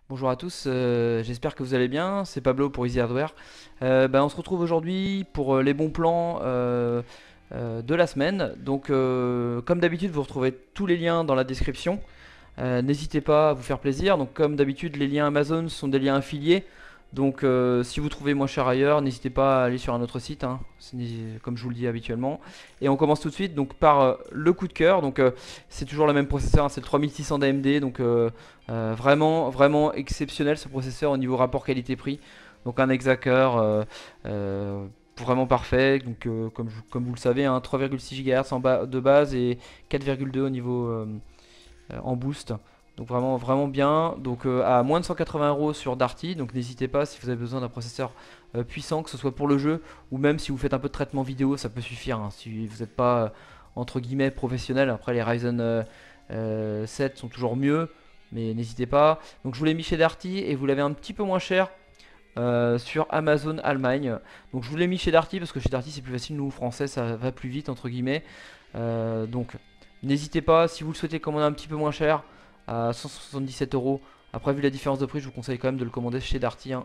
Bonjour à tous, j'espère que vous allez bien, c'est Pablo pour Easy Hardware. On se retrouve aujourd'hui pour les bons plans de la semaine. Donc comme d'habitude vous retrouvez tous les liens dans la description. N'hésitez pas à vous faire plaisir. Donc comme d'habitude les liens Amazon sont des liens affiliés. Donc si vous trouvez moins cher ailleurs, n'hésitez pas à aller sur un autre site, hein, comme je vous le dis habituellement. Et on commence tout de suite donc par le coup de cœur. Donc c'est toujours le même processeur, hein, c'est le 3600 d'AMD. Donc vraiment vraiment exceptionnel ce processeur au niveau rapport qualité-prix. Donc un Exacer vraiment parfait. Donc comme vous le savez, hein, 3,6 GHz de base et 4,2 au niveau en boost. Donc vraiment vraiment bien. Donc à moins de 180 euros sur Darty. Donc n'hésitez pas si vous avez besoin d'un processeur puissant, que ce soit pour le jeu ou même si vous faites un peu de traitement vidéo, ça peut suffire, hein, si vous n'êtes pas entre guillemets professionnel. Après les Ryzen 7 sont toujours mieux, mais n'hésitez pas. Donc je vous l'ai mis chez Darty et vous l'avez un petit peu moins cher sur Amazon Allemagne. Donc je vous l'ai mis chez Darty parce que chez Darty c'est plus facile, nous français ça va plus vite entre guillemets. Donc n'hésitez pas si vous le souhaitez commander un petit peu moins cher à 177 euros. Après vu la différence de prix, je vous conseille quand même de le commander chez Darty, hein.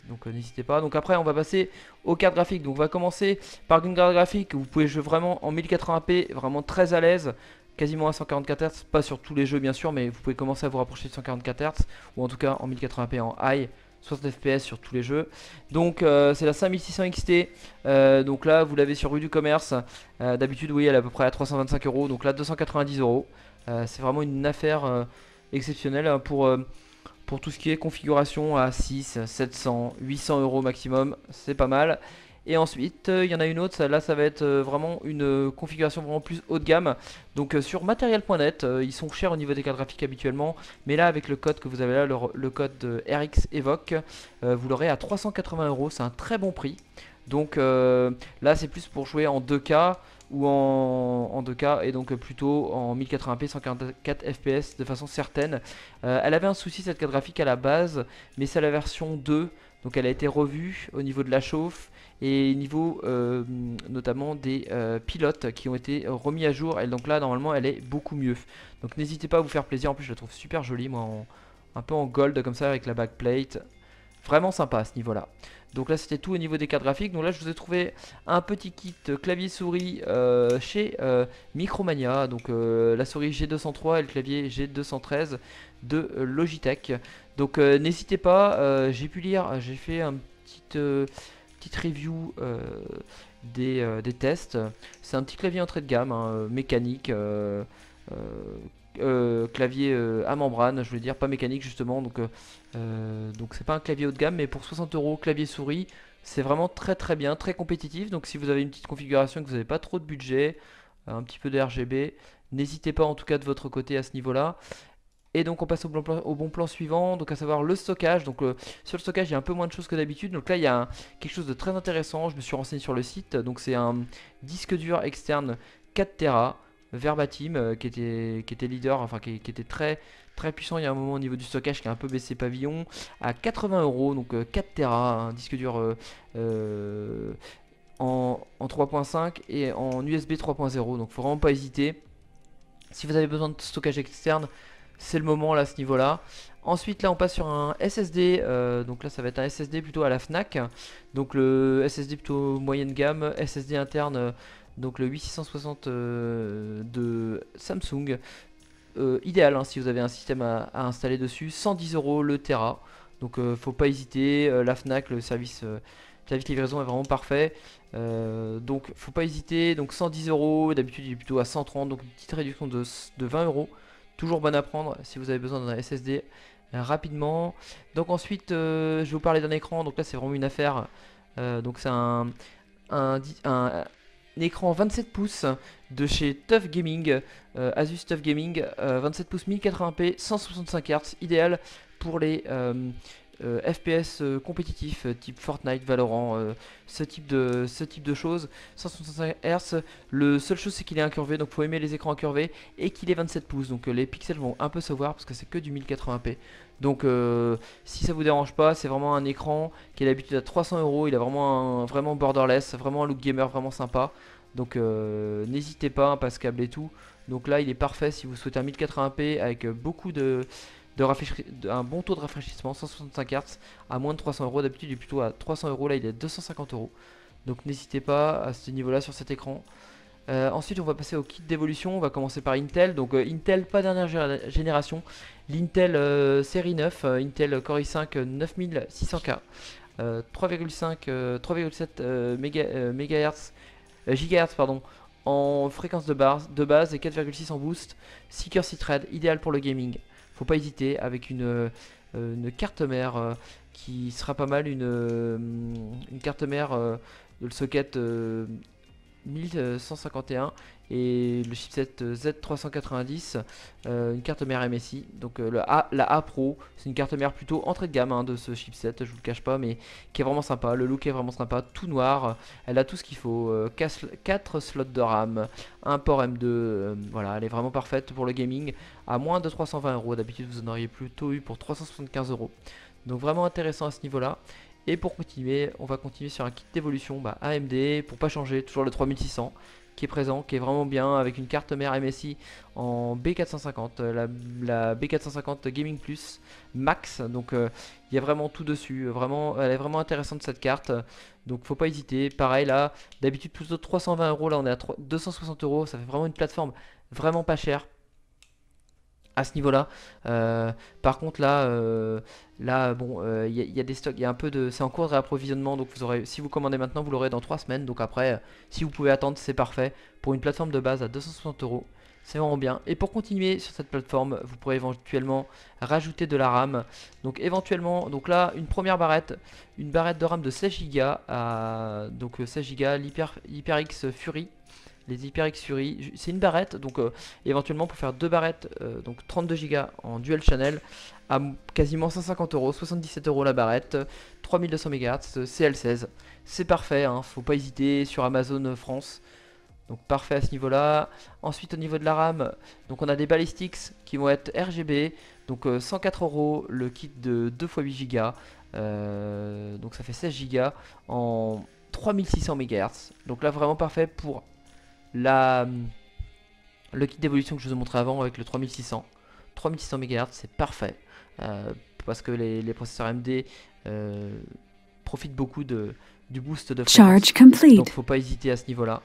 Donc n'hésitez pas. Donc après on va passer aux cartes graphiques. Donc on va commencer par une carte graphique. Vous pouvez jouer vraiment en 1080p, vraiment très à l'aise, quasiment à 144 Hz, pas sur tous les jeux bien sûr, mais vous pouvez commencer à vous rapprocher de 144 Hz, ou en tout cas en 1080p en high, 60 fps sur tous les jeux. Donc c'est la 5600 XT. Donc là vous l'avez sur rue du commerce. D'habitude oui, elle est à peu près à 325 euros, donc là 290 euros. C'est vraiment une affaire exceptionnelle, hein, pour tout ce qui est configuration à 6, 700, 800 euros maximum, c'est pas mal. Et ensuite, il y en a une autre, là ça va être vraiment une configuration vraiment plus haut de gamme. Donc sur matériel.net, ils sont chers au niveau des cartes graphiques habituellement, mais là avec le code que vous avez là, le code RX Evoque, vous l'aurez à 380 euros, c'est un très bon prix. Donc là c'est plus pour jouer en 2K ou en 2K et donc plutôt en 1080p 144 fps de façon certaine. Elle avait un souci cette carte graphique à la base, mais c'est la version 2, donc elle a été revue au niveau de la chauffe et niveau notamment des pilotes qui ont été remis à jour, et donc là normalement elle est beaucoup mieux. Donc n'hésitez pas à vous faire plaisir, en plus je la trouve super jolie moi, un peu en gold comme ça avec la backplate. Vraiment sympa à ce niveau là. Donc là c'était tout au niveau des cartes graphiques. Donc là je vous ai trouvé un petit kit clavier souris chez Micromania. Donc la souris G203 et le clavier G213 de Logitech. Donc n'hésitez pas, j'ai pu lire, j'ai fait un petite review des tests. C'est un petit clavier entrée de gamme, hein, mécanique. Clavier à membrane, je voulais dire, pas mécanique justement. Donc c'est pas un clavier haut de gamme, mais pour 60 euros, clavier souris, c'est vraiment très très bien, très compétitif. Donc si vous avez une petite configuration et que vous n'avez pas trop de budget, un petit peu de RGB, n'hésitez pas en tout cas de votre côté à ce niveau-là. Et donc on passe au bon plan suivant, donc à savoir le stockage. Donc sur le stockage il y a un peu moins de choses que d'habitude. Donc là il y a quelque chose de très intéressant, je me suis renseigné sur le site. Donc c'est un disque dur externe 4 Tera verbatim, qui était leader, enfin qui était très très puissant il y a un moment au niveau du stockage, qui a un peu baissé pavillon, à 80 euros. Donc 4 Tera, un disque dur en 3.5 et en USB 3.0. Donc faut vraiment pas hésiter. Si vous avez besoin de stockage externe, c'est le moment là à ce niveau là. Ensuite là on passe sur un SSD, donc là ça va être un SSD plutôt à la Fnac. Donc le SSD plutôt moyenne gamme, SSD interne, donc le 8660 de Samsung. Idéal, hein, si vous avez un système à installer dessus, 110 euros le Tera. Donc faut pas hésiter, la Fnac, le service livraison est vraiment parfait. Donc faut pas hésiter, donc 110 euros, d'habitude il est plutôt à 130, donc une petite réduction de 20 euros. Toujours bonne à prendre si vous avez besoin d'un SSD rapidement. Donc ensuite je vais vous parler d'un écran, donc là c'est vraiment une affaire. Donc c'est un écran 27 pouces de chez TUF Gaming, Asus TUF Gaming, 27 pouces 1080p 165 Hz, idéal pour les FPS compétitifs type Fortnite, Valorant, ce type de choses. 165 Hz, le seule chose c'est qu'il est incurvé, donc faut aimer les écrans incurvés, et qu'il est 27 pouces, donc les pixels vont un peu se voir parce que c'est que du 1080p. Donc si ça vous dérange pas, c'est vraiment un écran qui est d'habitude à 300 euros, il a vraiment borderless, vraiment un look gamer vraiment sympa. Donc n'hésitez pas, hein, passe câble et tout. Donc là il est parfait si vous souhaitez un 1080p avec beaucoup un bon taux de rafraîchissement, 165 Hz à moins de 300 euros. D'habitude il est plutôt à 300 euros, là il est à 250 euros. Donc n'hésitez pas à ce niveau là sur cet écran. Ensuite on va passer au kit d'évolution, on va commencer par Intel. Donc Intel pas dernière génération, l'Intel série 9, Intel Core i5 9600K, 3,7 MHz, GHz pardon, en fréquence de base et 4,6 en boost, 6 cœurs 6 threads, idéal pour le gaming. Faut pas hésiter avec une carte mère qui sera pas mal, une carte mère de le socket 1151 et le chipset Z390, une carte mère MSI. Donc la A Pro, c'est une carte mère plutôt entrée de gamme hein, de ce chipset, je vous le cache pas, mais qui est vraiment sympa. Le look est vraiment sympa, tout noir, elle a tout ce qu'il faut, 4 slots de RAM, un port M2, voilà, elle est vraiment parfaite pour le gaming à moins de 320 euros. D'habitude vous en auriez plutôt eu pour 375 euros. Donc vraiment intéressant à ce niveau là. Et pour continuer, on va continuer sur un kit d'évolution AMD, pour pas changer, toujours le 3600 qui est présent, qui est vraiment bien, avec une carte mère MSI en B450, la B450 Gaming Plus Max. Donc il y a vraiment tout dessus, vraiment, elle est vraiment intéressante cette carte. Donc faut pas hésiter. Pareil là, d'habitude plutôt 320 euros, là on est à 260 euros, ça fait vraiment une plateforme vraiment pas chère à ce niveau là. Par contre là bon il y a des stocks, il y a un peu de, c'est en cours de réapprovisionnement, donc vous aurez, si vous commandez maintenant vous l'aurez dans 3 semaines. Donc après si vous pouvez attendre c'est parfait pour une plateforme de base à 260 euros, c'est vraiment bien. Et pour continuer sur cette plateforme vous pourrez éventuellement rajouter de la RAM. Donc éventuellement, donc là une première barrette, une barrette de RAM de 16 Go à donc 16 Go, l'HyperX Fury. Les HyperX Fury, c'est une barrette, donc éventuellement pour faire deux barrettes, donc 32 Go en dual channel à quasiment 150 euros, 77 euros la barrette, 3200 MHz, CL16, c'est parfait, hein, faut pas hésiter sur Amazon France, donc parfait à ce niveau là. Ensuite au niveau de la RAM, donc on a des Ballistics qui vont être RGB, donc 104 euros le kit de 2 x 8 Go, donc ça fait 16 Go en 3600 MHz, donc là vraiment parfait pour le kit d'évolution que je vous ai montré avant avec le 3600 MHz, c'est parfait parce que les processeurs AMD profitent beaucoup du boost de fréquence, donc faut pas hésiter à ce niveau là.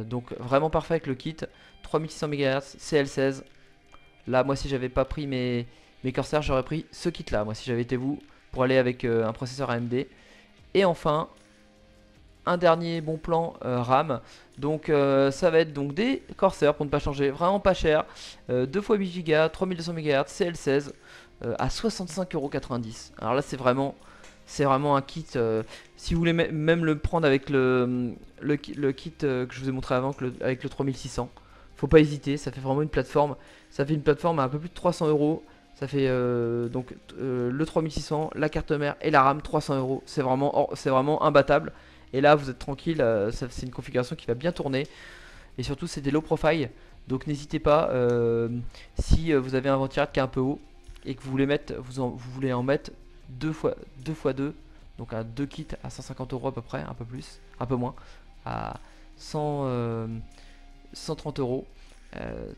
Donc vraiment parfait avec le kit 3600 MHz, CL16. Là moi si j'avais pas pris mes Corsair, j'aurais pris ce kit là, moi si j'avais été vous, pour aller avec un processeur AMD. Et enfin un dernier bon plan RAM, donc ça va être donc des Corsair pour ne pas changer, vraiment pas cher, 2 x 8 Go, 3200 MHz, CL16 à 65,90 €. Alors là c'est vraiment un kit, si vous voulez même le prendre avec le kit que je vous ai montré avant, avec le 3600, faut pas hésiter, ça fait vraiment une plateforme, ça fait une plateforme à un peu plus de 300 euros. Ça fait donc le 3600, la carte mère et la RAM 300 euros, c'est vraiment imbattable. Et là vous êtes tranquille, c'est une configuration qui va bien tourner. Et surtout c'est des low profile, donc n'hésitez pas, si vous avez un ventirail qui est un peu haut et que vous voulez mettre, vous voulez en mettre 2 x 2, donc un 2 kits à 150 euros à peu près, un peu plus, un peu moins, à 130 euros,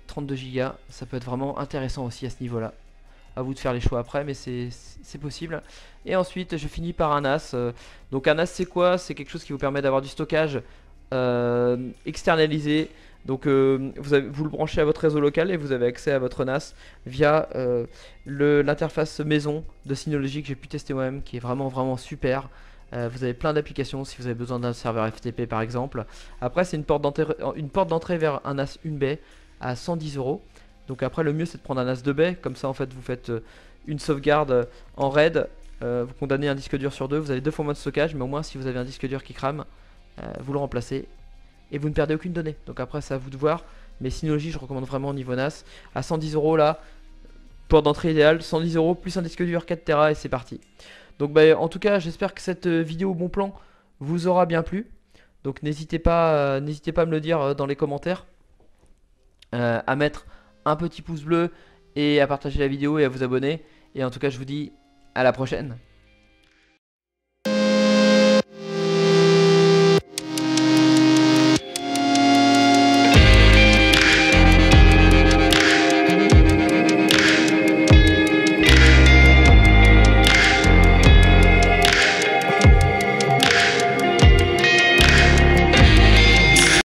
32 Go, ça peut être vraiment intéressant aussi à ce niveau là. À vous de faire les choix après, mais c'est possible. Et ensuite je finis par un NAS. Donc un NAS c'est quoi? C'est quelque chose qui vous permet d'avoir du stockage externalisé. Donc vous le branchez à votre réseau local et vous avez accès à votre NAS via l'interface maison de Synology que j'ai pu tester moi-même, qui est vraiment super. Vous avez plein d'applications si vous avez besoin d'un serveur FTP par exemple. Après c'est une porte d'entrée vers un NAS une baie à 110 euros. Donc après le mieux c'est de prendre un NAS de baie, comme ça en fait vous faites une sauvegarde en RAID, vous condamnez un disque dur sur deux, vous avez deux formats de stockage, mais au moins si vous avez un disque dur qui crame, vous le remplacez et vous ne perdez aucune donnée. Donc après c'est à vous de voir, mais Synology je recommande vraiment au niveau NAS, à 110 euros là, porte d'entrée idéale, 110 euros plus un disque dur 4 Tera et c'est parti. Donc en tout cas j'espère que cette vidéo bon plan vous aura bien plu, donc n'hésitez pas à me le dire dans les commentaires, à mettre un petit pouce bleu et à partager la vidéo et à vous abonner. Et en tout cas je vous dis à la prochaine.